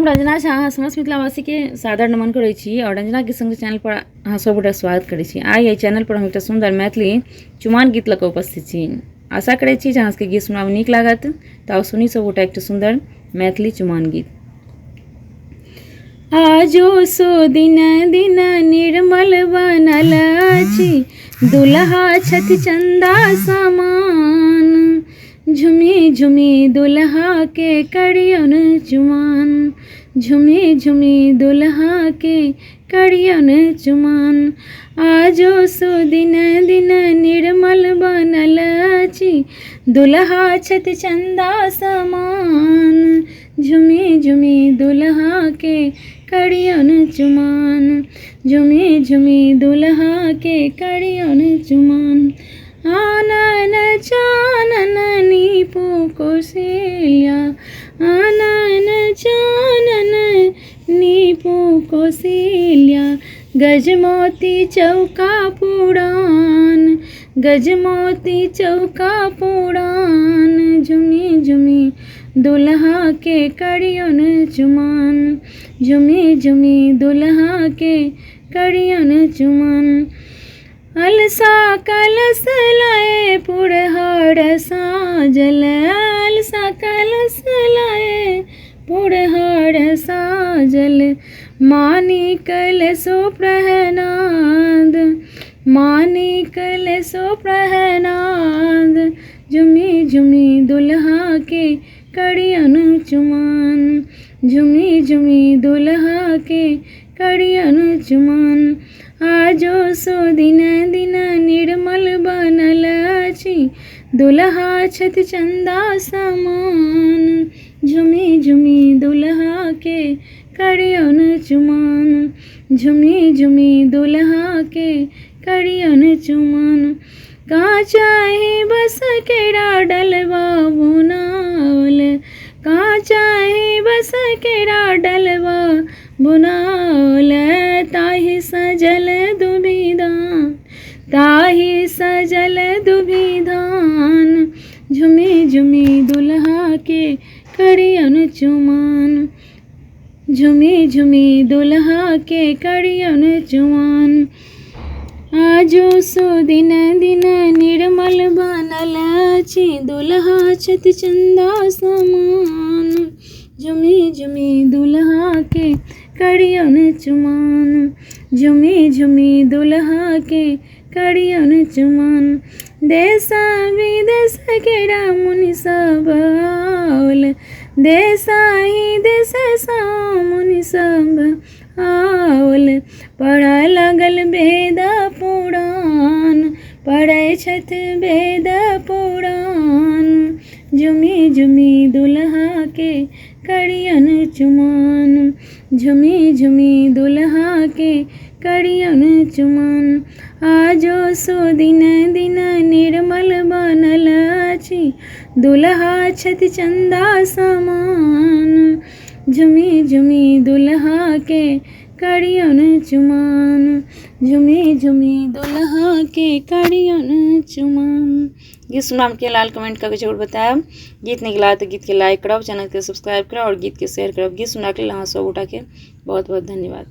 रंजना झा समस्त मिथिलावासी के सादर नमन करै छी और रंजना के संग चैनल पर अहाँ सब गोटा स्वागत करै छी। आइ एहि चैनल पर हम एकटा सुंदर मैथिली चुमाओन गीत लऽ कऽ उपस्थित छी। आशा करै छी जे अहाँ सबके गीत सुनबामे नीक लागत। तऽ सुनी सब गोटा एकटा सुंदर मैथिली चुमाओन गीत। आजो सो दिन दिन निर्मल बनल अछि, दुल्हा छथि चंदा समान। झुमी झुमी दुल्हा के करियन चुमाओन, झुमी झुमी दुल्हा के करियन चुमाओन। आजो सो दिन दिन निर्मल बनल अछि, दुल्हा छथि चंदा समान। झुमी झुमी दुल्हा के करियन चुमाओन, झुमी झुमी दुल्हा के करियन चुमाओन। आनन चानन नीपू कौशल्या, आनन चानन नीपू कौशल्या। गजमोती चौका पुराण, गजमोती चौका पुराण। झुमी झुमी दुल्हा के करियन चुमाओन, झुमी झुमी दुल्हा के करियन चुमाओन। अलसा कलश लाए पुरहर साजल, अलसा कलश लाए पुरहर साजल। मानिक लेसो प्रहनाद, मानिक लेसो प्रहनाद। झुमी झुमी दुल्हा के करियन चुमाओन, झुमी झुमी दुल्हा के करियन चुमाओन। आजो सो दिन दिन निर्मल बनल अछि, दुल्हा छथि चंदा समान। झुमी झुमी दुल्हा के करियन चुमाओन, झुमी झुमी दुल्हा के करियन चुमाओन। काचाही बस केरा डलवा बुनावल, काचाही बस केरा डलवा बुनावल। ताहि सजल दुभिदान, ताहि सजल दुभिदान। झुमी झुमी दुल्हा के करियन चुमाओन, झुमी झुमी दुल्हा के करियन चुमाओन। आजो सो दिन दिन निर्मल बनल अछि, दुल्हा छथि चंदा समान। झुमी झुमी दुल्हा के करियन चुमाओन, झुमी झुमी दुल्हा के करियन चुमाओन। देश विदेश केरा मुनि सब आओल, देशाही देश सा मुनि सब आओल। पढ़य लागल वेद पुराण, पढ़ै छथि वेद पुराण। झुमी झुमी दुल्हा के करियन चुमाओन, झुमी झुमी दुल्हा के करियन चुमाओन। आजो सो दिन दिन निर्मल बनल अछि, दुल्हा छथि चंदा समान। झुमी झुमी दुल्हा के करियन चुमाओन, झुमी झुमी दुल्हा के करियन चुमाओन। गीत सुनना के लाल कमेंट करके जरूर बताएब। गीत नीक लागत तो गीत के लाइक करब, चैनल के सब्सक्राइब करब और गीत के शेयर करब। गीत सुनना के लिए अहाँ सब गोटा के बहुत बहुत धन्यवाद।